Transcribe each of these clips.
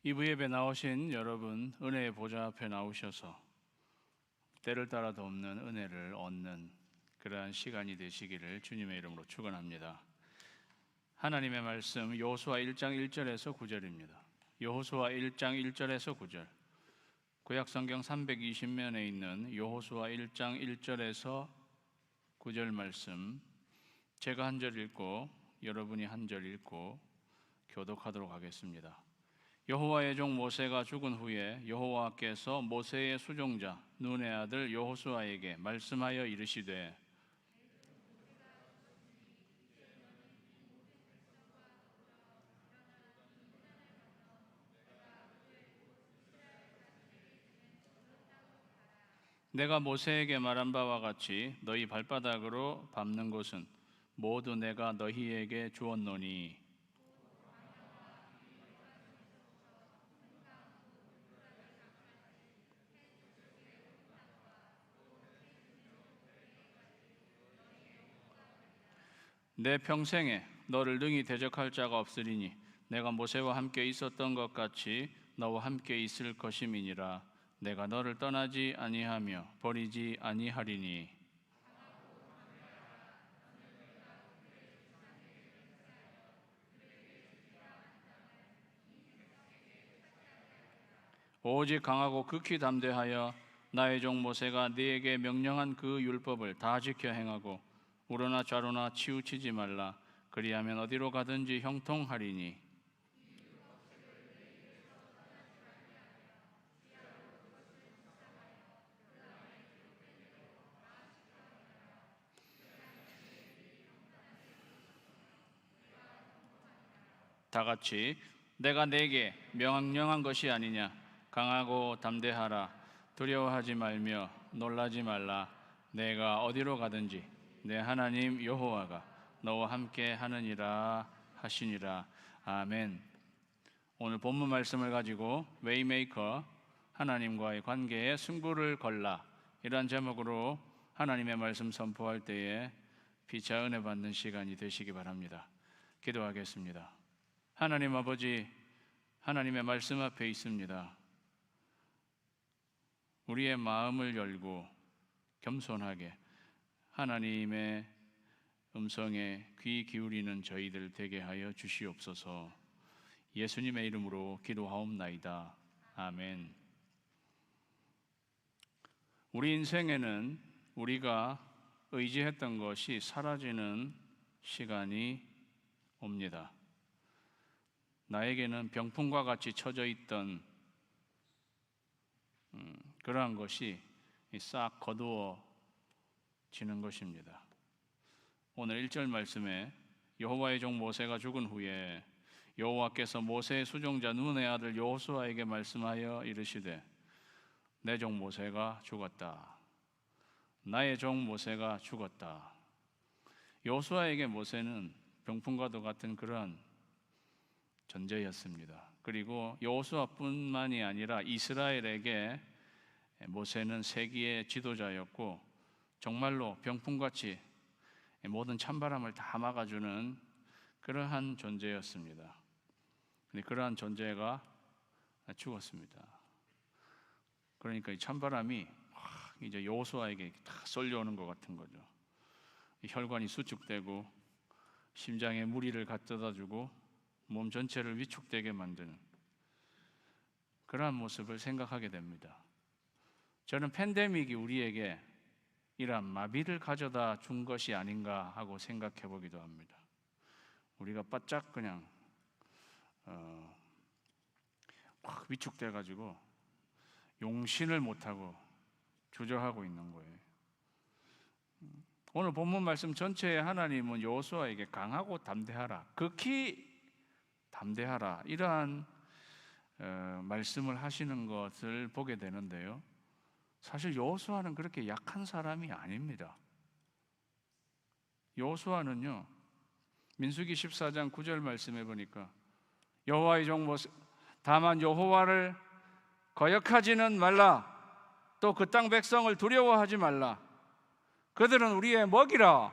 이부 예배 나오신 여러분, 은혜의 보좌 앞에 나오셔서 때를 따라 돕는 은혜를 얻는 그러한 시간이 되시기를 주님의 이름으로 축원합니다. 하나님의 말씀 여호수아 1장 1절에서 9절입니다. 여호수아 1장 1절에서 9절. 구약 성경 320면에 있는 여호수아 1장 1절에서 9절 말씀, 제가 한 절 읽고 여러분이 한 절 읽고 교독하도록 하겠습니다. 여호와의 종 모세가 죽은 후에 여호와께서 모세의 수종자 눈의 아들 여호수아에게 말씀하여 이르시되, 내가 모세에게 말한 바와 같이 너희 발바닥으로 밟는 곳은 모두 내가 너희에게 주었노니 내 평생에 너를 능히 대적할 자가 없으리니 내가 모세와 함께 있었던 것 같이 너와 함께 있을 것임이니라. 내가 너를 떠나지 아니하며 버리지 아니하리니 오직 강하고 극히 담대하여 나의 종 모세가 네게 명령한 그 율법을 다 지켜 행하고 우러나 좌로나 치우치지 말라. 그리하면 어디로 가든지 형통하리니 다 같이 내가 네게 명령한 것이 아니냐. 강하고 담대하라. 두려워하지 말며 놀라지 말라. 내가 어디로 가든지 내 하나님 여호와가 너와 함께 하느니라 하시니라. 아멘. 오늘 본문 말씀을 가지고 웨이메이커, 하나님과의 관계에 승부를 걸라, 이런 제목으로 하나님의 말씀 선포할 때에 피차 은혜 받는 시간이 되시기 바랍니다. 기도하겠습니다. 하나님 아버지, 하나님의 말씀 앞에 있습니다. 우리의 마음을 열고 겸손하게 하나님의 음성에 귀 기울이는 저희들 되게 하여 주시옵소서. 예수님의 이름으로 기도하옵나이다. 아멘. 우리 인생에는 우리가 의지했던 것이 사라지는 시간이 옵니다. 나에게는 병풍과 같이 쳐져 있던 그러한 것이 싹 거두어지는 것입니다. 오늘 1절 말씀에 여호와의 종 모세가 죽은 후에 여호와께서 모세의 수종자 눈의 아들 여호수아에게 말씀하여 이르시되, 내 종 모세가 죽었다. 나의 종 모세가 죽었다. 여호수아에게 모세는 병풍과도 같은 그러한 존재였습니다. 그리고 여호수아뿐만이 아니라 이스라엘에게 모세는 세기의 지도자였고 정말로 병풍같이 모든 찬바람을 다 막아주는 그러한 존재였습니다. 그러한 존재가 죽었습니다. 그러니까 이 찬바람이 이제 여호수아에게 다 쏠려오는 것 같은 거죠. 혈관이 수축되고 심장에 무리를 갖다주고 몸 전체를 위축되게 만드는 그러한 모습을 생각하게 됩니다. 저는 팬데믹이 우리에게 이러한 마비를 가져다 준 것이 아닌가 하고 생각해 보기도 합니다. 우리가 바짝 그냥 확 위축돼 가지고 용신을 못하고 주저하고 있는 거예요. 오늘 본문 말씀 전체에 하나님은 여호수아에게 강하고 담대하라, 극히 담대하라, 이러한 말씀을 하시는 것을 보게 되는데요, 사실 여호수아는 그렇게 약한 사람이 아닙니다. 여호수아는요, 민수기 14장 9절 말씀해 보니까 여호와의 종 모세, 다만 여호와를 거역하지는 말라. 또 그 땅 백성을 두려워하지 말라. 그들은 우리의 먹이라.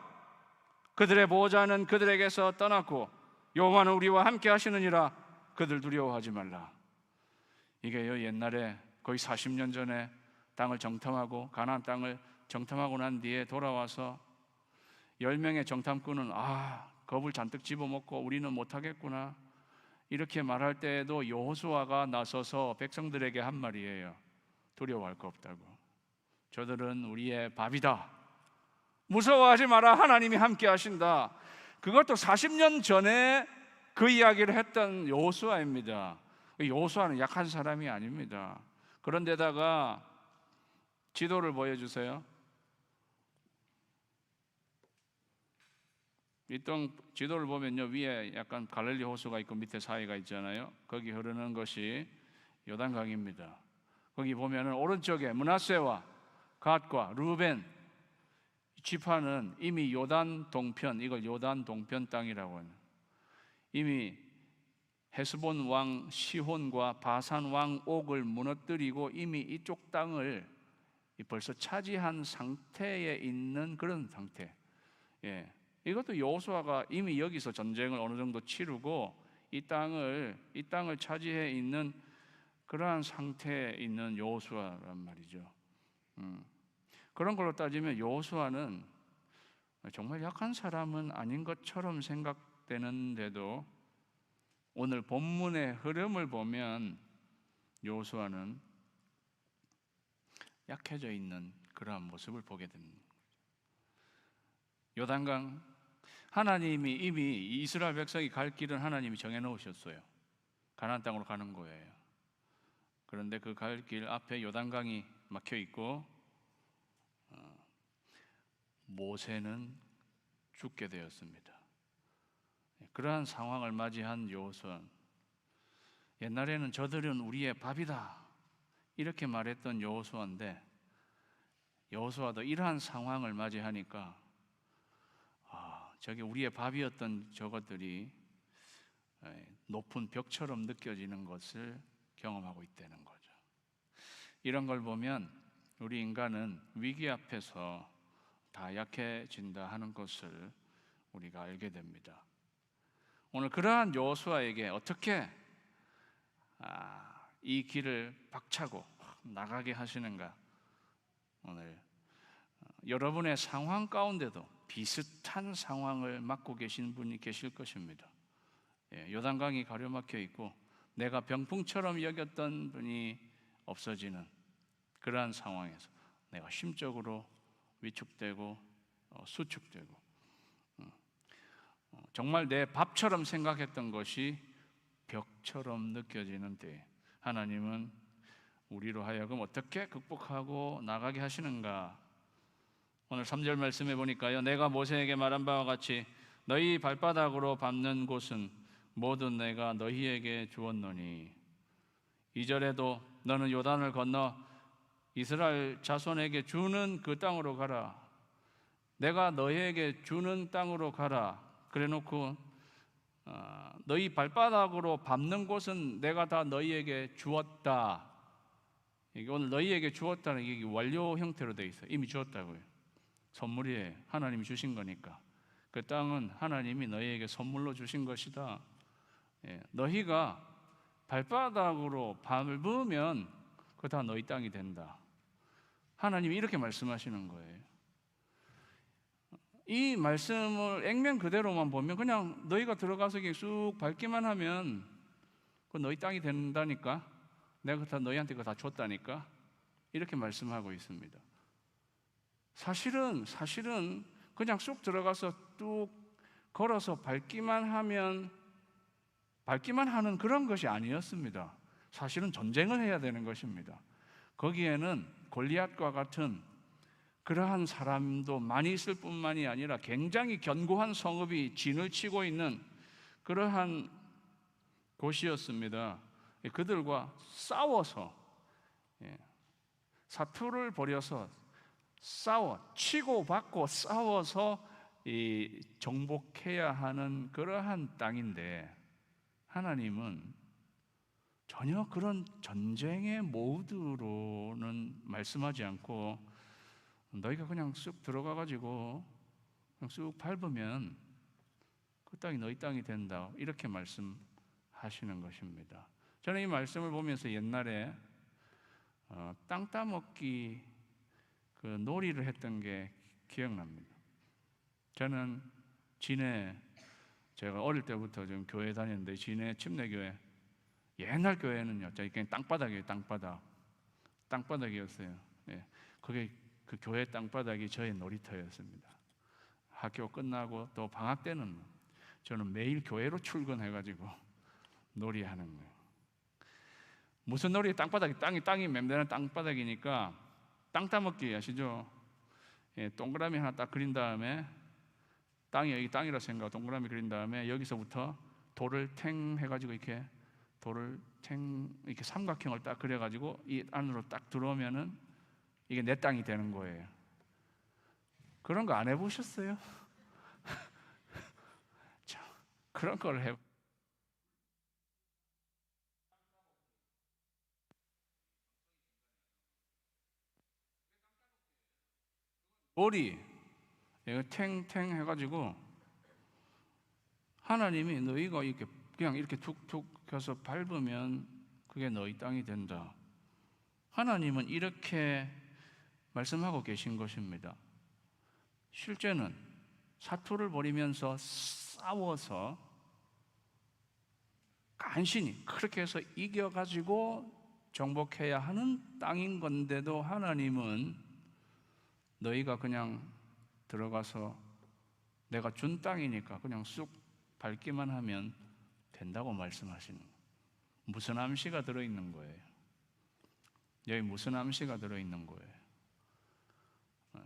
그들의 보호자는 그들에게서 떠났고 여호와는 우리와 함께 하시느니라. 그들 두려워하지 말라. 이게요, 옛날에 거의 40년 전에 땅을 정탐하고 가나안 땅을 정탐하고 난 뒤에 돌아와서 10명의 정탐꾼은 겁을 잔뜩 집어먹고 우리는 못하겠구나 이렇게 말할 때에도 여호수아가 나서서 백성들에게 한 말이에요. 두려워할 거 없다고. 저들은 우리의 밥이다. 무서워하지 마라. 하나님이 함께 하신다. 그것도 40년 전에 그 이야기를 했던 여호수아입니다. 여호수아는 약한 사람이 아닙니다. 그런데다가 지도를 보여주세요. 이 땅 지도를 보면요, 위에 약간 갈릴리 호수가 있고 밑에 사이가 있잖아요. 거기 흐르는 것이 요단강입니다. 거기 보면은 오른쪽에 므낫세와 갓과 루벤 지파는 이미 요단 동편, 이걸 요단 동편 땅이라고 하는, 이미 헤스본 왕 시혼과 바산 왕 옥을 무너뜨리고 이미 이쪽 땅을 벌써 차지한 상태에 있는 그런 상태. 이것도 여호수아가 이미 여기서 전쟁을 어느 정도 치르고 이 땅을 차지해 있는 그러한 상태에 있는 여호수아란 말이죠. 그런 걸로 따지면 여호수아는 정말 약한 사람은 아닌 것처럼 생각되는데도 오늘 본문의 흐름을 보면 여호수아는 약해져 있는 그러한 모습을 보게 됩니다. 요단강, 하나님이 이미 이스라엘 백성이 갈 길은 하나님이 정해 놓으셨어요. 가나안 땅으로 가는 거예요. 그런데 그 갈 길 앞에 요단강이 막혀 있고 모세는 죽게 되었습니다. 그러한 상황을 맞이한 여호수아, 옛날에는 저들은 우리의 밥이다 이렇게 말했던 여호수아인데, 여호수아도 이러한 상황을 맞이하니까 저게 우리의 밥이었던 저것들이 높은 벽처럼 느껴지는 것을 경험하고 있다는 거죠. 이런 걸 보면 우리 인간은 위기 앞에서 다 약해진다 하는 것을 우리가 알게 됩니다. 오늘 그러한 여호수아에게 어떻게 이 길을 박차고 나가게 하시는가? 오늘 여러분의 상황 가운데도 비슷한 상황을 맡고 계신 분이 계실 것입니다. 요단강이 가려막혀 있고 내가 병풍처럼 여겼던 분이 없어지는 그러한 상황에서 내가 심적으로 위축되고 수축되고 정말 내 밥처럼 생각했던 것이 벽처럼 느껴지는 때 하나님은 우리로 하여금 어떻게 극복하고 나가게 하시는가? 오늘 3절 말씀해 보니까요, 내가 모세에게 말한 바와 같이 너희 발바닥으로 밟는 곳은 모두 내가 너희에게 주었노니 2절에도 너는 요단을 건너 이스라엘 자손에게 주는 그 땅으로 가라. 내가 너희에게 주는 땅으로 가라. 그래놓고 너희 발바닥으로 밟는 곳은 내가 다 너희에게 주었다. 이게 오늘 너희에게 주었다는 게 완료 형태로 되어 있어요. 이미 주었다고요. 선물이에요. 하나님이 주신 거니까. 그 땅은 하나님이 너희에게 선물로 주신 것이다. 너희가 발바닥으로 밟으면 그거 다 너희 땅이 된다. 하나님이 이렇게 말씀하시는 거예요. 이 말씀을 액면 그대로만 보면 그냥 너희가 들어가서 쑥 밟기만 하면 그 너희 땅이 된다니까. 내가 다 너희한테 그거 다 줬다니까. 이렇게 말씀하고 있습니다. 사실은 그냥 쑥 들어가서 뚝 걸어서 밟기만 하는 그런 것이 아니었습니다. 사실은 전쟁을 해야 되는 것입니다. 거기에는 골리앗과 같은 그러한 사람도 많이 있을 뿐만이 아니라 굉장히 견고한 성읍이 진을 치고 있는 그러한 곳이었습니다. 그들과 싸워서 사투를 벌여서 치고 받고 싸워서 정복해야 하는 그러한 땅인데, 하나님은 전혀 그런 전쟁의 모드로는 말씀하지 않고 너희가 그냥 쑥 들어가가지고 그냥 쑥 밟으면 그 땅이 너희 땅이 된다, 이렇게 말씀하시는 것입니다. 저는 이 말씀을 보면서 옛날에 땅 따먹기 그 놀이를 했던 게 기억납니다. 저는 진해, 제가 어릴 때부터 좀 교회 다녔는데 진해 침례교회, 옛날 교회는요 그냥 땅바닥이에요. 땅바닥이었어요. 예, 그게 그 교회 땅바닥이 저의 놀이터였습니다. 학교 끝나고 또 방학 때는 저는 매일 교회로 출근해가지고 놀이하는 거예요. 무슨 놀이? 땅바닥이, 땅이 맴되는 땅바닥이니까 땅 따먹기 아시죠? 예, 동그라미 하나 딱 그린 다음에 땅이 여기 땅이라 생각하고 동그라미 그린 다음에 여기서부터 돌을 탱 해가지고 이렇게 돌을 탱 이렇게 삼각형을 딱 그려가지고 이 안으로 딱 들어오면은 이게 내 땅이 되는 거예요. 그런 거 안 해보셨어요? 자, 그런 걸 해. 돌이 이거 탱탱 해가지고 하나님이 너희가 이렇게 그냥 이렇게 툭툭 해서 밟으면 그게 너희 땅이 된다. 하나님은 이렇게 말씀하고 계신 것입니다. 실제는 사투를 벌이면서 싸워서 간신히 그렇게 해서 이겨가지고 정복해야 하는 땅인 건데도 하나님은 너희가 그냥 들어가서 내가 준 땅이니까 그냥 쑥 밟기만 하면 된다고 말씀하시는 거예요. 무슨 암시가 들어있는 거예요? 여기 무슨 암시가 들어있는 거예요?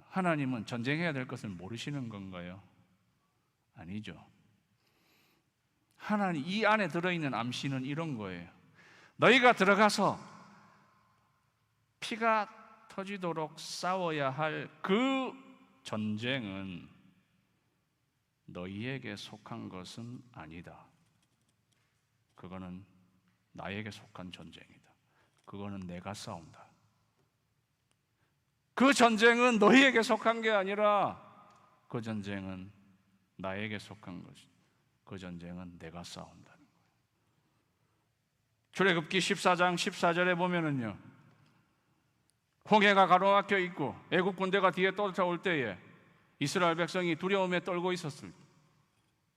하나님은 전쟁해야 될 것을 모르시는 건가요? 아니죠. 하나님 이 안에 들어있는 암시는 이런 거예요. 너희가 들어가서 피가 터지도록 싸워야 할 그 전쟁은 너희에게 속한 것은 아니다. 그거는 나에게 속한 전쟁이다. 그거는 내가 싸운다. 그 전쟁은 너희에게 속한 게 아니라 그 전쟁은 나에게 속한 것이다. 그 전쟁은 내가 싸운다는 거예요. 출애굽기 14장 14절에 보면은요, 홍해가 가로막혀 있고 애국 군대가 뒤에 쫓아올 때에 이스라엘 백성이 두려움에 떨고 있었을 때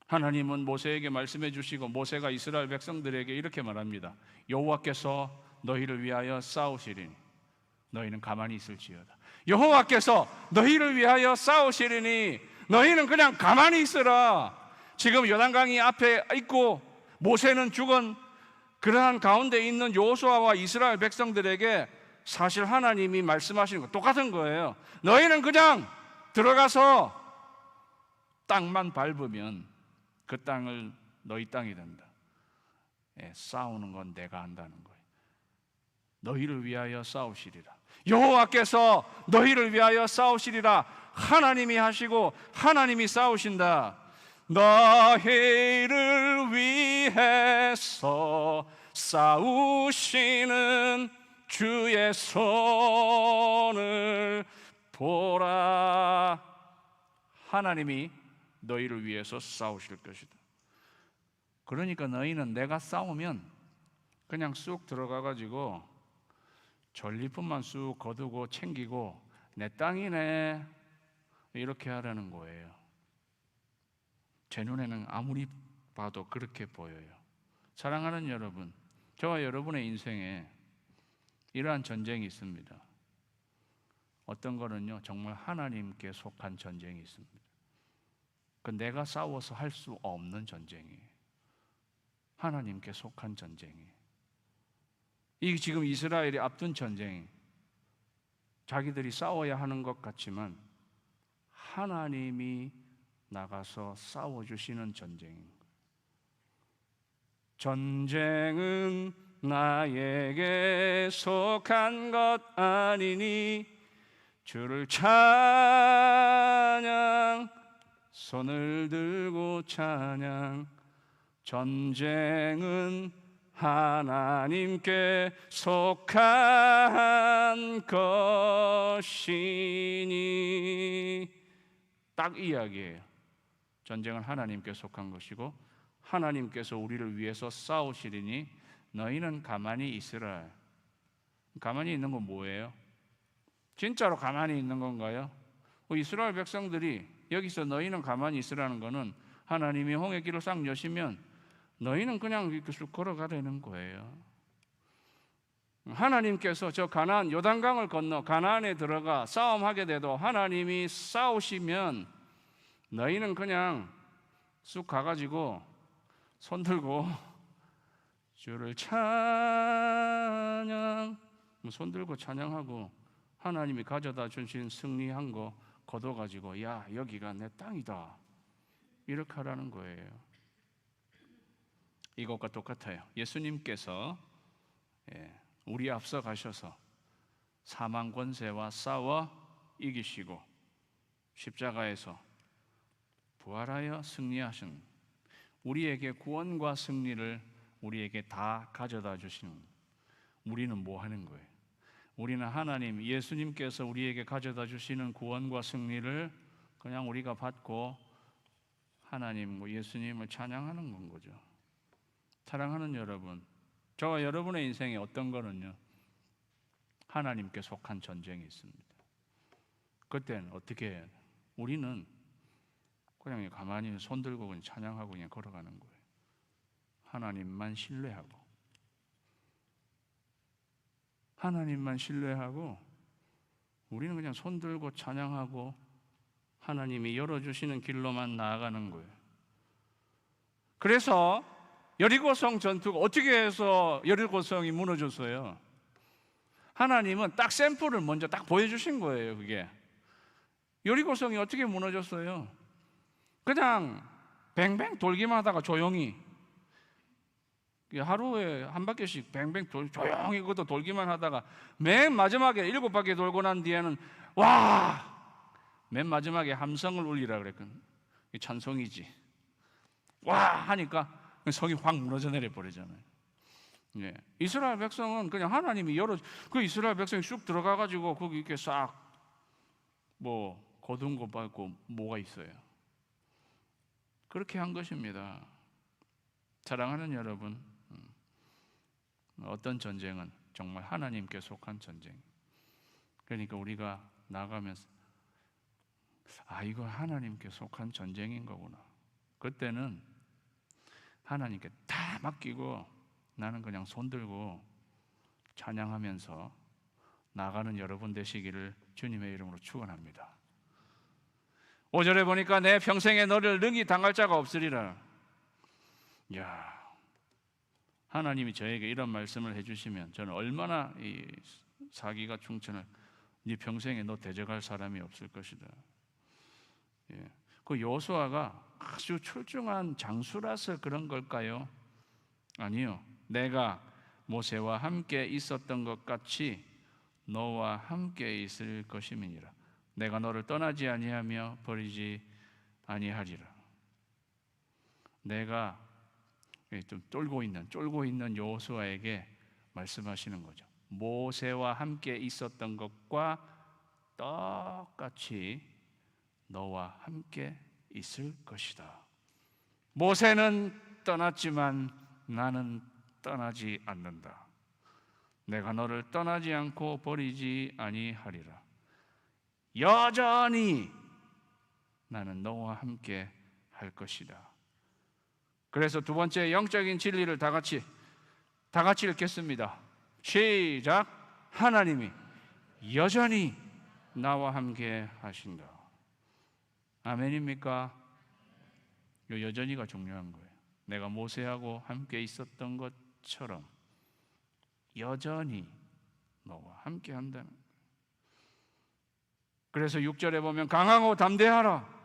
하나님은 모세에게 말씀해 주시고 모세가 이스라엘 백성들에게 이렇게 말합니다. 여호와께서 너희를 위하여 싸우시리니 너희는 가만히 있을지어다. 여호와께서 너희를 위하여 싸우시리니 너희는 그냥 가만히 있으라. 지금 요단강이 앞에 있고 모세는 죽은 그러한 가운데 있는 여호수아와 이스라엘 백성들에게 사실 하나님이 말씀하시는 거 똑같은 거예요. 너희는 그냥 들어가서 땅만 밟으면 그 땅을 너희 땅이 된다. 예, 싸우는 건 내가 한다는 거예요. 너희를 위하여 싸우시리라. 여호와께서 너희를 위하여 싸우시리라. 하나님이 하시고 하나님이 싸우신다. 너희를 위해서 싸우시는 주의 손을 보라. 하나님이 너희를 위해서 싸우실 것이다. 그러니까 너희는 내가 싸우면 그냥 쑥 들어가가지고 전리품만 쑥 거두고 챙기고 내 땅이네 이렇게 하라는 거예요. 제 눈에는 아무리 봐도 그렇게 보여요. 사랑하는 여러분, 저와 여러분의 인생에 이러한 전쟁이 있습니다. 어떤 거는요 정말 하나님께 속한 전쟁이 있습니다. 그 내가 싸워서 할 수 없는 전쟁이에요. 하나님께 속한 전쟁이에요. 이 지금 이스라엘이 앞둔 전쟁이 자기들이 싸워야 하는 것 같지만 하나님이 나가서 싸워주시는 전쟁입니다. 전쟁은 나에게 속한 것 아니니 주를 찬양, 손을 들고 찬양. 전쟁은 하나님께 속한 것이니. 딱 이야기예요. 전쟁은 하나님께 속한 것이고 하나님께서 우리를 위해서 싸우시리니 너희는 가만히 있으라. 가만히 있는 건 뭐예요? 진짜로 가만히 있는 건가요? 이스라엘 백성들이 여기서 너희는 가만히 있으라는 거는 하나님이 홍해 길을 싹 여시면 너희는 그냥 이렇게 쑥 걸어가라는 거예요. 하나님께서 저 가나안 요단강을 건너 가나안에 들어가 싸움하게 돼도 하나님이 싸우시면 너희는 그냥 쑥 가가지고 손 들고 주를 찬양, 손 들고 찬양하고 하나님이 가져다 주신 승리한 거 거둬가지고 야 여기가 내 땅이다 이렇게 하라는 거예요. 이것과 똑같아요. 예수님께서 우리 앞서 가셔서 사망 권세와 싸워 이기시고 십자가에서 부활하여 승리하신 우리에게 구원과 승리를 우리에게 다 가져다 주시는, 우리는 뭐 하는 거예요? 우리는 하나님 예수님께서 우리에게 가져다 주시는 구원과 승리를 그냥 우리가 받고 하나님 예수님을 찬양하는 건 거죠. 사랑하는 여러분, 저와 여러분의 인생에 어떤 거는요 하나님께 속한 전쟁이 있습니다. 그때는 어떻게 해요? 우리는 그냥 가만히 손 들고 그냥 찬양하고 그냥 걸어가는 거예요. 하나님만 신뢰하고 우리는 그냥 손 들고 찬양하고 하나님이 열어주시는 길로만 나아가는 거예요. 그래서 여리고성 전투가 어떻게 해서 여리고성이 무너졌어요? 하나님은 딱 샘플을 먼저 딱 보여주신 거예요. 그게 여리고성이 어떻게 무너졌어요? 그냥 뱅뱅 돌기만 하다가 조용히 하루에 한 바퀴씩 뱅뱅 조용히 그것도 돌기만 하다가 맨 마지막에 7바퀴 돌고 난 뒤에는 맨 마지막에 함성을 울리라 그랬거든. 찬송이지. 하니까 성이 확 무너져 내려 버리잖아요. 이스라엘 백성은 그냥 하나님이 그 이스라엘 백성이 쑥 들어가 가지고 거기 이렇게 싹 거둔 거 받고 뭐가 있어요? 그렇게 한 것입니다. 사랑하는 여러분, 어떤 전쟁은 정말 하나님께 속한 전쟁. 그러니까 우리가 나가면서 이거 하나님께 속한 전쟁인 거구나. 그때는 하나님께 다 맡기고 나는 그냥 손 들고 찬양하면서 나가는 여러분 되시기를 주님의 이름으로 축원합니다. 5절에 보니까 내 평생에 너를 능히 당할 자가 없으리라. 하나님이 저에게 이런 말씀을 해주시면 저는 얼마나 이 사기가 충천을 네 평생에 너 대적할 사람이 없을 것이다. 그 여호수아가 아주 출중한 장수라서 그런 걸까요? 아니요. 내가 모세와 함께 있었던 것 같이 너와 함께 있을 것임이니라. 내가 너를 떠나지 아니하며 버리지 아니하리라. 내가 좀 쫄고 있는 여호수아에게 말씀하시는 거죠. 모세와 함께 있었던 것과 똑같이 너와 함께 있을 것이다. 모세는 떠났지만 나는 떠나지 않는다. 내가 너를 떠나지 않고 버리지 아니하리라. 여전히 나는 너와 함께 할 것이다. 그래서 두 번째 영적인 진리를 다 같이 읽겠습니다. 시작. 하나님이 여전히 나와 함께 하신다. 아멘입니까? 이 여전히가 중요한 거예요. 내가 모세하고 함께 있었던 것처럼 여전히 너와 함께 한다는 거예요. 그래서 6절에 보면 강하고 담대하라.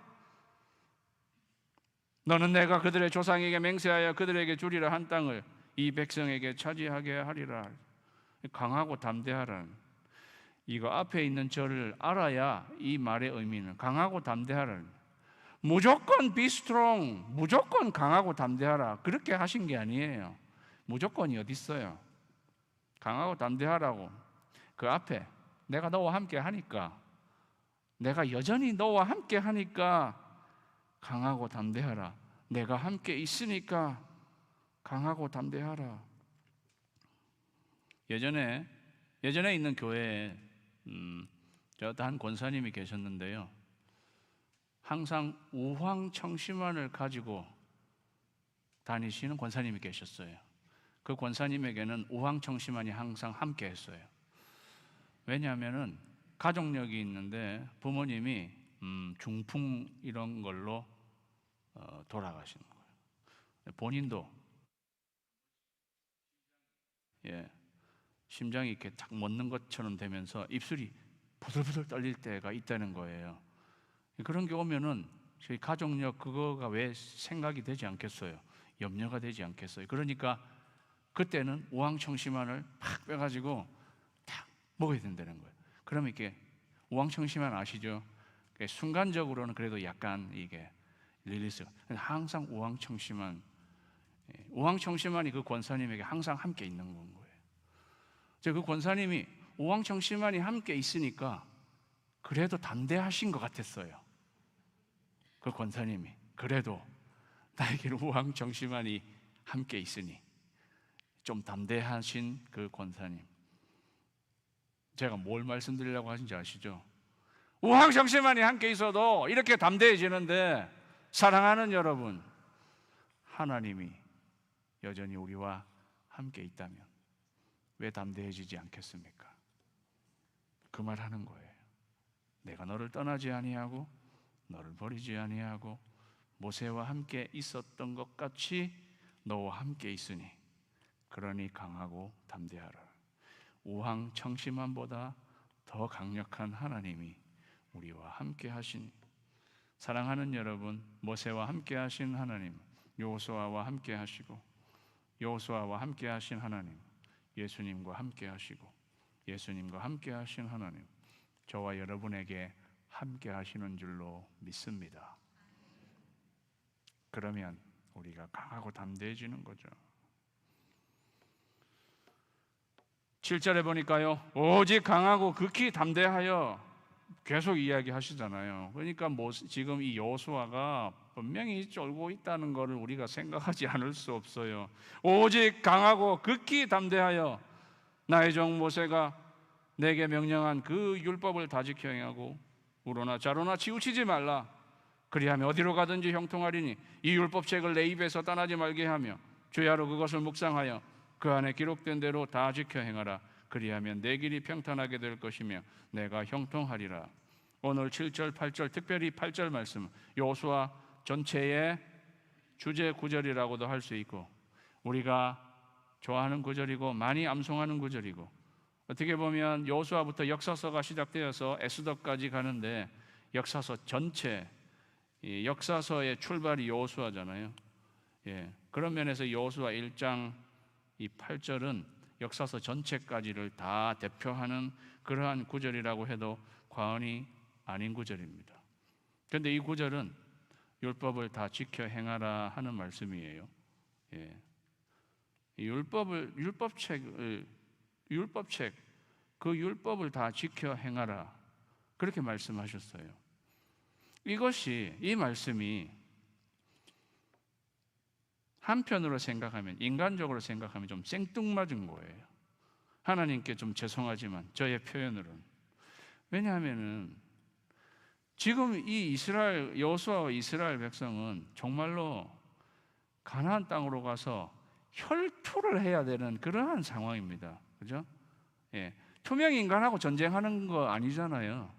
너는 내가 그들의 조상에게 맹세하여 그들에게 주리라 한 땅을 이 백성에게 차지하게 하리라. 강하고 담대하라는 이거 앞에 있는 절을 알아야 이 말의 의미는 강하고 담대하라는, 무조건 be strong, 무조건 강하고 담대하라 그렇게 하신 게 아니에요. 무조건이 어디 있어요? 강하고 담대하라고 그 앞에 내가 너와 함께 하니까, 내가 여전히 너와 함께 하니까 강하고 담대하라. 내가 함께 있으니까 강하고 담대하라. 예전에 있는 교회에 한 권사님이 계셨는데요, 항상 우황청심환을 가지고 다니시는 권사님이 계셨어요. 그 권사님에게는 우황청심환이 항상 함께 했어요. 왜냐하면은 가족력이 있는데 부모님이 중풍 이런 걸로 돌아가시는 거예요. 본인도 심장이 이렇게 탁 멎는 것처럼 되면서 입술이 부들부들 떨릴 때가 있다는 거예요. 그런 게 오면은 저희 가족력 그거가 왜 생각이 되지 않겠어요? 염려가 되지 않겠어요? 그러니까 그때는 우황청심환을 팍 빼가지고 탁 먹어야 된다는 거예요. 그러면 이렇게 우황청심환 아시죠? 순간적으로는 그래도 약간 이게 릴리스가 항상 우황청심환이 그 권사님에게 항상 함께 있는 건 거예요. 그 권사님이 우황청심환이 함께 있으니까 그래도 담대하신 것 같았어요. 그 권사님이 그래도 나에게는 우황청심환이 함께 있으니 좀 담대하신 그 권사님, 제가 뭘 말씀드리려고 하신지 아시죠? 우황청심환이 함께 있어도 이렇게 담대해지는데, 사랑하는 여러분, 하나님이 여전히 우리와 함께 있다면 왜 담대해지지 않겠습니까? 그 말 하는 거예요. 내가 너를 떠나지 아니하고 너를 버리지 아니하고 모세와 함께 있었던 것 같이 너와 함께 있으니 그러니 강하고 담대하라. 우황청심환보다 더 강력한 하나님이 우리와 함께 하신, 사랑하는 여러분, 모세와 함께 하신 하나님, 여호수아와 함께 하시고 여호수아와 함께 하신 하나님, 예수님과 함께 하시고 예수님과 함께 하신 하나님, 저와 여러분에게 함께 하시는 줄로 믿습니다. 그러면 우리가 강하고 담대해지는 거죠. 7절에 보니까요, 오직 강하고 극히 담대하여 계속 이야기하시잖아요. 그러니까 지금 이 여호수아가 분명히 쫄고 있다는 것을 우리가 생각하지 않을 수 없어요. 오직 강하고 극히 담대하여 나의 종 모세가 내게 명령한 그 율법을 다 지켜 행하고 우로나 좌로나 치우치지 말라. 그리하면 어디로 가든지 형통하리니 이 율법책을 내 입에서 떠나지 말게 하며 주야로 그것을 묵상하여 그 안에 기록된 대로 다 지켜 행하라. 그리하면 내 길이 평탄하게 될 것이며 내가 형통하리라. 오늘 7절, 8절, 특별히 8절 말씀, 여호수아 전체의 주제 구절이라고도 할 수 있고 우리가 좋아하는 구절이고 많이 암송하는 구절이고, 어떻게 보면 여호수아부터 역사서가 시작되어서 에스더까지 가는데 역사서 전체, 역사서의 출발이 여호수아잖아요. 그런 면에서 여호수아 1장 이 8절은 역사서 전체까지를 다 대표하는 그러한 구절이라고 해도 과언이 아닌 구절입니다. 그런데 이 구절은 율법을 다 지켜 행하라 하는 말씀이에요. 율법책, 그 율법을 다 지켜 행하라, 그렇게 말씀하셨어요. 이 말씀이 한편으로 생각하면, 인간적으로 생각하면 좀 생뚱맞은 거예요. 하나님께 좀 죄송하지만 저의 표현으로는. 왜냐하면은 지금 이 여호수아와 이스라엘 백성은 정말로 가나안 땅으로 가서 혈투를 해야 되는 그러한 상황입니다. 그죠? 투명 인간하고 전쟁하는 거 아니잖아요.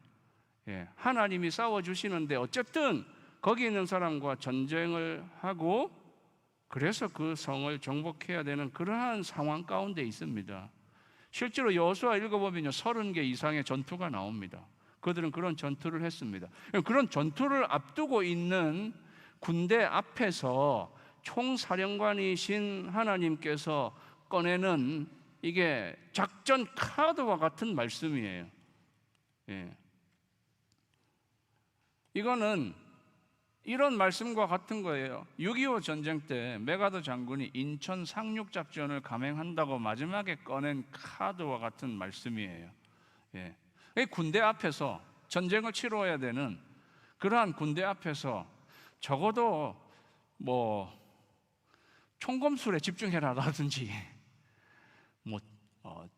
하나님이 싸워주시는데 어쨌든 거기 있는 사람과 전쟁을 하고 그래서 그 성을 정복해야 되는 그러한 상황 가운데 있습니다. 실제로 여호수아 읽어보면요, 30개 이상의 전투가 나옵니다. 그들은 그런 전투를 했습니다. 그런 전투를 앞두고 있는 군대 앞에서 총사령관이신 하나님께서 꺼내는 이게 작전 카드와 같은 말씀이에요. 이거는 이런 말씀과 같은 거예요. 6.25 전쟁 때 메가더 장군이 인천 상륙작전을 감행한다고 마지막에 꺼낸 카드와 같은 말씀이에요. 군대 앞에서 전쟁을 치러야 되는 그러한 군대 앞에서 적어도 총검술에 집중해라 라든지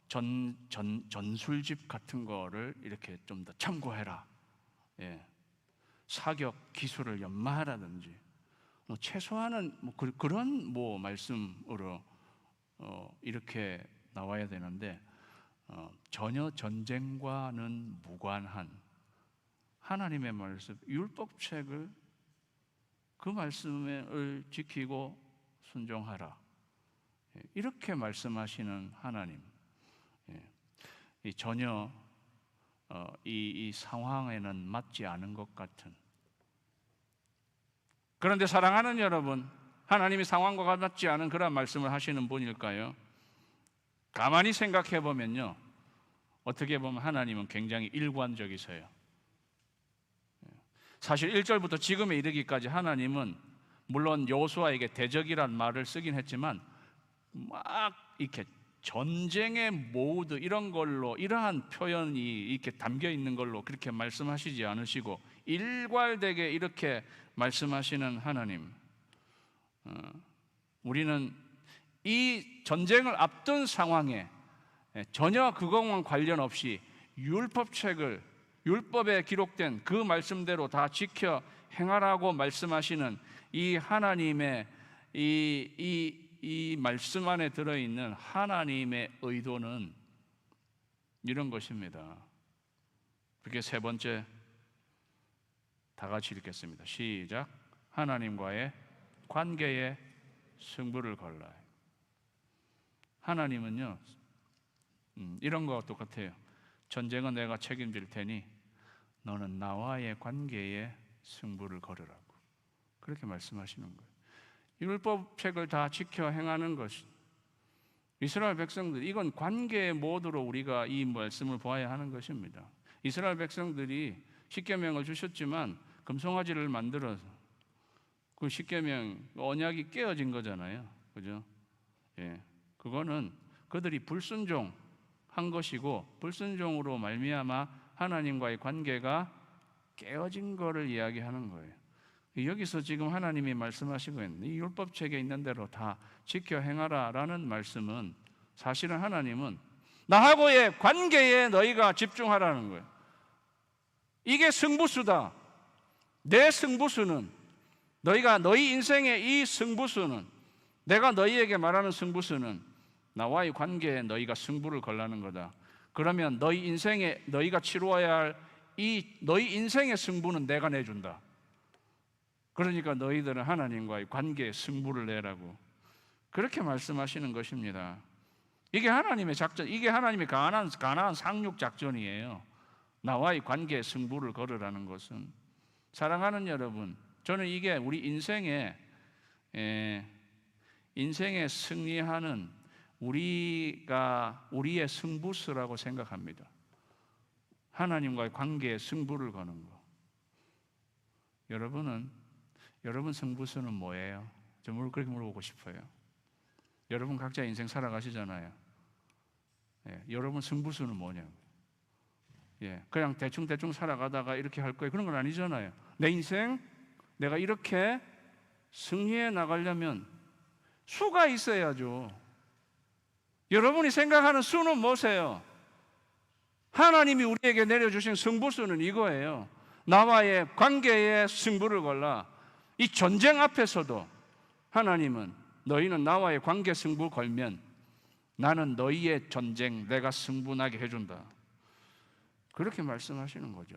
전술집 같은 거를 이렇게 좀 더 참고해라. 예. 사격 기술을 연마하라든지 최소한은 그런 말씀으로 이렇게 나와야 되는데 전혀 전쟁과는 무관한 하나님의 말씀, 율법책을 그 말씀을 지키고 순종하라. 이렇게 말씀하시는 하나님. 전혀 이 상황에는 맞지 않은 것 같은. 그런데 사랑하는 여러분, 하나님이 상황과 맞지 않은 그런 말씀을 하시는 분일까요? 가만히 생각해 보면요, 어떻게 보면 하나님은 굉장히 일관적이세요. 사실 1절부터 지금에 이르기까지 하나님은 물론 여호수아에게 대적이란 말을 쓰긴 했지만 막 이렇게 전쟁의 모드 이런 걸로, 이러한 표현이 이렇게 담겨 있는 걸로 그렇게 말씀하시지 않으시고 일괄되게 이렇게 말씀하시는 하나님. 우리는 이 전쟁을 앞둔 상황에 전혀 그것과 관련 없이 율법에 기록된 그 말씀대로 다 지켜 행하라고 말씀하시는 이 하나님의 이 말씀 안에 들어있는 하나님의 의도는 이런 것입니다. 그게 세 번째, 다 같이 읽겠습니다. 시작. 하나님과의 관계에 승부를 걸라. 하나님은요, 이런 거와 똑같아요. 전쟁은 내가 책임질 테니 너는 나와의 관계에 승부를 걸으라고, 그렇게 말씀하시는 거예요. 율법책을 다 지켜 행하는 것이 이스라엘 백성들, 이건 관계의 모드로 우리가 이 말씀을 보아야 하는 것입니다. 이스라엘 백성들이 십계명을 주셨지만 금송아지를 만들어서 그 십계명 언약이 깨어진 거잖아요, 그죠? 예, 그거는 그들이 불순종한 것이고 불순종으로 말미암아 하나님과의 관계가 깨어진 거를 이야기하는 거예요. 여기서 지금 하나님이 말씀하시고 있는 이 율법책에 있는 대로 다 지켜 행하라라는 말씀은 사실은 하나님은 나하고의 관계에 너희가 집중하라는 거예요. 이게 승부수다. 내 승부수는, 너희 인생의 이 승부수는, 내가 너희에게 말하는 승부수는 나와의 관계에 너희가 승부를 걸라는 거다. 그러면 너희 인생에 너희가 치루어야 할 너희 인생의 승부는 내가 내준다. 그러니까 너희들은 하나님과의 관계에 승부를 내라고 그렇게 말씀하시는 것입니다. 이게 하나님의 작전, 이게 하나님의 가난한 상륙 작전이에요. 나와의 관계에 승부를 걸으라는 것은. 사랑하는 여러분, 저는 이게 우리 인생에 승리하는 우리의 승부수라고 생각합니다. 하나님과의 관계에 승부를 거는 거. 여러분 승부수는 뭐예요? 저 그렇게 물어보고 싶어요. 여러분 각자 인생 살아가시잖아요. 여러분 승부수는 뭐냐고. 그냥 대충 살아가다가 이렇게 할 거예요, 그런 건 아니잖아요. 내 인생 내가 이렇게 승리해 나가려면 수가 있어야죠. 여러분이 생각하는 수는 뭐세요? 하나님이 우리에게 내려주신 승부수는 이거예요. 나와의 관계에 승부를 걸라. 이 전쟁 앞에서도 하나님은 너희는 나와의 관계 승부 걸면 나는 너희의 전쟁 내가 승분하게 해준다, 그렇게 말씀하시는 거죠.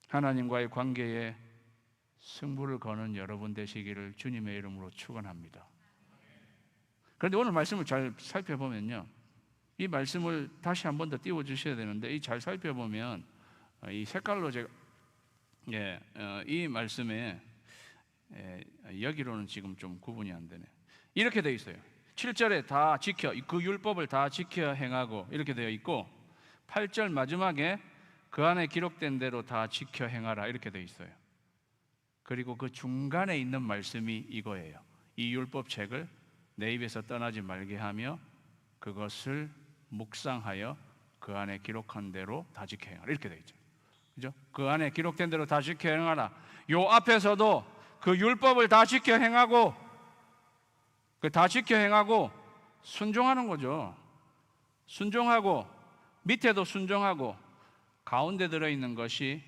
하나님과의 관계에 승부를 거는 여러분 되시기를 주님의 이름으로 축원합니다. 그런데 오늘 말씀을 잘 살펴보면요, 이 말씀을 다시 한 번 더 띄워주셔야 되는데, 이 잘 살펴보면 이 색깔로 제가 이 말씀에 여기로는 지금 좀 구분이 안 되네. 이렇게 되어 있어요. 7절에 다 지켜, 그 율법을 다 지켜 행하고 이렇게 되어 있고, 8절 마지막에 그 안에 기록된 대로 다 지켜 행하라 이렇게 되어 있어요. 그리고 그 중간에 있는 말씀이 이거예요. 이 율법책을 내 입에서 떠나지 말게 하며 그것을 묵상하여 그 안에 기록한 대로 다 지켜 행하라 이렇게 되어 있죠. 그죠? 그 안에 기록된 대로 다 지켜 행하라. 요 앞에서도 그 율법을 다 지켜 행하고 순종하는 거죠. 순종하고 밑에도 순종하고 가운데 들어있는 것이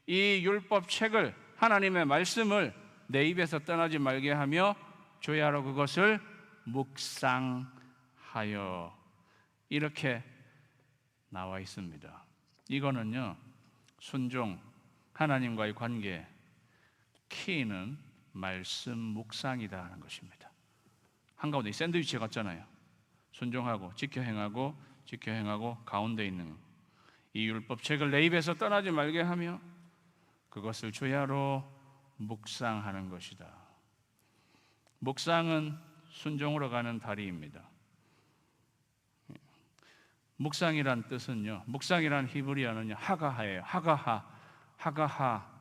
이 율법책을, 하나님의 말씀을 내 입에서 떠나지 말게 하며 주야로 그것을 묵상하여, 이렇게 나와 있습니다. 이거는요, 순종, 하나님과의 관계 키는 말씀 묵상이다 하는 것입니다. 한가운데 샌드위치 같잖아요. 순종하고 지켜 행하고 지켜 행하고, 가운데 있는 이 율법책을 내 입에서 떠나지 말게 하며 그것을 주야로 묵상하는 것이다. 묵상은 순종으로 가는 다리입니다. 묵상이란 뜻은요, 묵상이란 히브리어는요, 하가하예요. 하가하.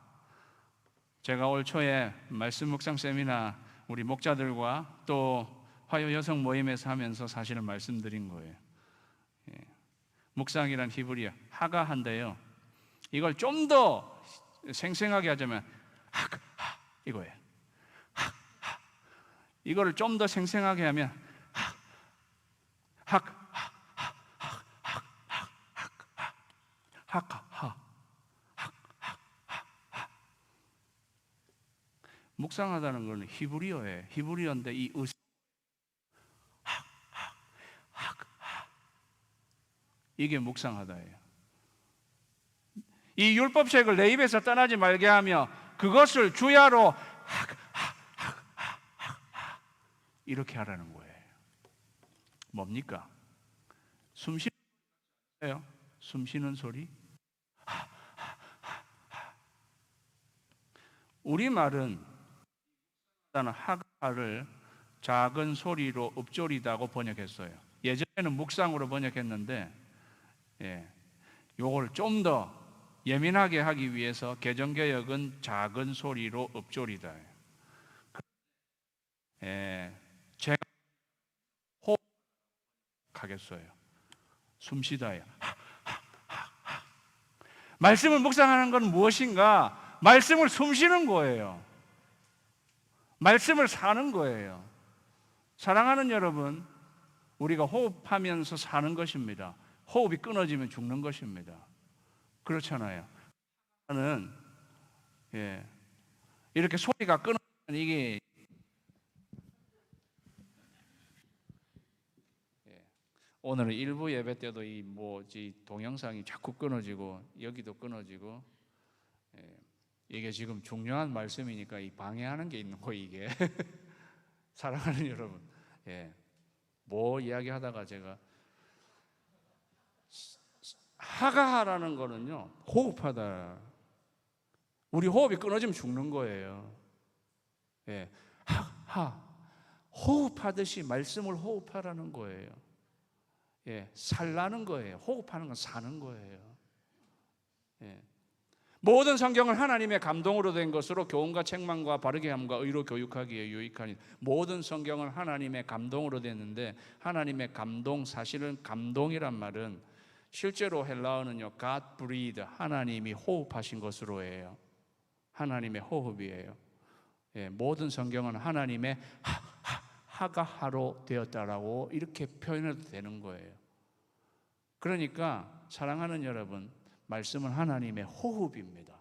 제가 올 초에 말씀 묵상 세미나 우리 목자들과 또 화요 여성 모임에서 하면서 사실은 말씀드린 거예요. 묵상이란 히브리어 하가한데요, 이걸 좀 더 생생하게 하자면 하가 이거예요. 이거를 좀 더 생생하게 하면 묵상하다는 것은 히브리어예요. 히브리어인데 이 이게 묵상하다예요. 이 율법책을 내 입에서 떠나지 말게 하며 그것을 주야로 이렇게 하라는 거예요. 뭡니까? 숨 쉬는 소리? 우리말은 하가를 작은 소리로 읊조리다고 번역했어요. 예전에는 묵상으로 번역했는데, 요걸 좀 더 예민하게 하기 위해서 개정개역은 작은 소리로 읊조리다. 제가 호흡하겠어요. 숨쉬다예요. 말씀을 묵상하는 건 무엇인가? 말씀을 숨쉬는 거예요. 말씀을 사는 거예요. 사랑하는 여러분, 우리가 호흡하면서 사는 것입니다. 호흡이 끊어지면 죽는 것입니다. 그렇잖아요. 저는 이렇게 소리가 끊어지면 이게 오늘은 일부 예배 때도 이 동영상이 자꾸 끊어지고 여기도 끊어지고, 이게 지금 중요한 말씀이니까 이 방해하는 게 있는 거 이게. 사랑하는 여러분, 뭐 이야기하다가 제가 하가하라는 거는요, 호흡하다. 우리 호흡이 끊어지면 죽는 거예요. 호흡하듯이 말씀을 호흡하라는 거예요. 살라는 거예요. 호흡하는 건 사는 거예요. 모든 성경을 하나님의 감동으로 된 것으로 교훈과 책망과 바르게 함과 의로 교육하기에 유익하니, 모든 성경은 하나님의 감동으로 됐는데, 하나님의 감동, 사실은 감동이란 말은 실제로 헬라어는요, God breathed, 하나님이 호흡하신 것으로 해요. 하나님의 호흡이에요. 모든 성경은 하나님의 하가하로 되었다라고 이렇게 표현해도 되는 거예요. 그러니까 사랑하는 여러분, 말씀은 하나님의 호흡입니다.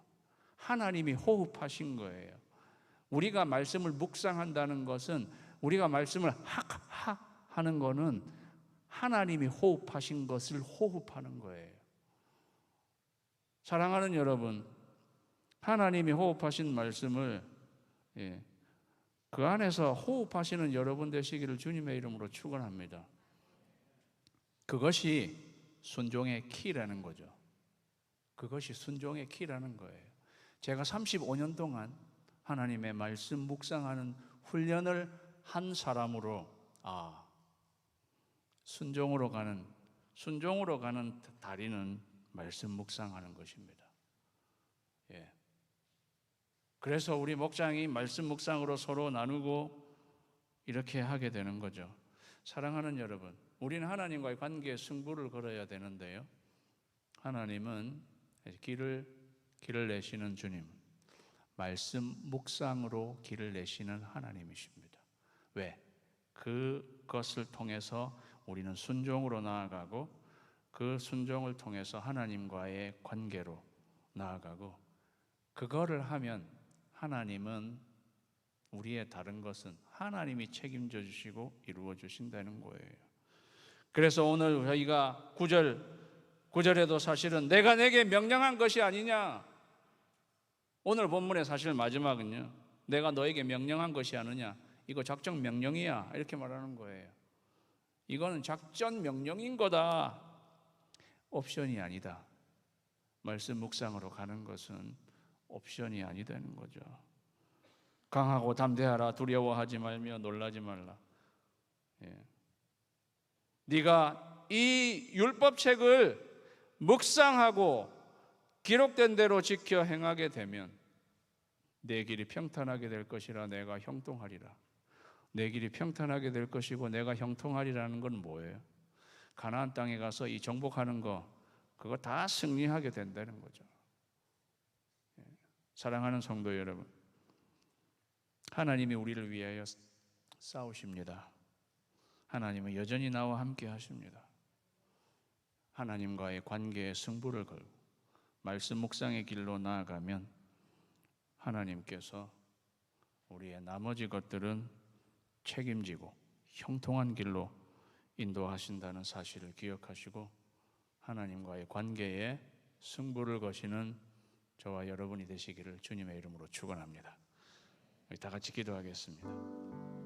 하나님이 호흡하신 거예요. 우리가 말씀을 묵상한다는 것은, 우리가 말씀을 하는 것은 하나님이 호흡하신 것을 호흡하는 거예요. 사랑하는 여러분, 하나님이 호흡하신 말씀을 그 안에서 호흡하시는 여러분 되시기를 주님의 이름으로 축원합니다. 그것이 순종의 키라는 거죠. 그것이 순종의 키라는 거예요. 제가 35년 동안 하나님의 말씀 묵상하는 훈련을 한 사람으로, 순종으로 가는 다리는 말씀 묵상하는 것입니다. 그래서 우리 목장이 말씀 묵상으로 서로 나누고 이렇게 하게 되는 거죠. 사랑하는 여러분, 우리는 하나님과의 관계에 승부를 걸어야 되는데요, 하나님은 길을 내시는 주님, 말씀 묵상으로 길을 내시는 하나님이십니다. 왜? 그것을 통해서 우리는 순종으로 나아가고 그 순종을 통해서 하나님과의 관계로 나아가고, 그거를 하면 하나님은, 우리의 다른 것은 하나님이 책임져 주시고 이루어 주신다는 거예요. 그래서 오늘 저희가 9절에도 사실은 내가 내게 명령한 것이 아니냐, 오늘 본문의 사실 마지막은요, 내가 너에게 명령한 것이 아니냐, 이거 작전 명령이야, 이렇게 말하는 거예요. 이거는 작전 명령인 거다, 옵션이 아니다. 말씀 묵상으로 가는 것은 옵션이 아니다는 거죠. 강하고 담대하라, 두려워하지 말며 놀라지 말라. 네가 이 율법책을 묵상하고 기록된 대로 지켜 행하게 되면 내 길이 평탄하게 될 것이라 내가 형통하리라. 내 길이 평탄하게 될 것이고 내가 형통하리라는 건 뭐예요? 가나안 땅에 가서 이 정복하는 거, 그거 다 승리하게 된다는 거죠. 사랑하는 성도 여러분, 하나님이 우리를 위하여 싸우십니다. 하나님은 여전히 나와 함께 하십니다. 하나님과의 관계에 승부를 걸고 말씀 묵상의 길로 나아가면 하나님께서 우리의 나머지 것들은 책임지고 형통한 길로 인도하신다는 사실을 기억하시고 하나님과의 관계에 승부를 거시는 저와 여러분이 되시기를 주님의 이름으로 축원합니다. 우리 다 같이 기도하겠습니다.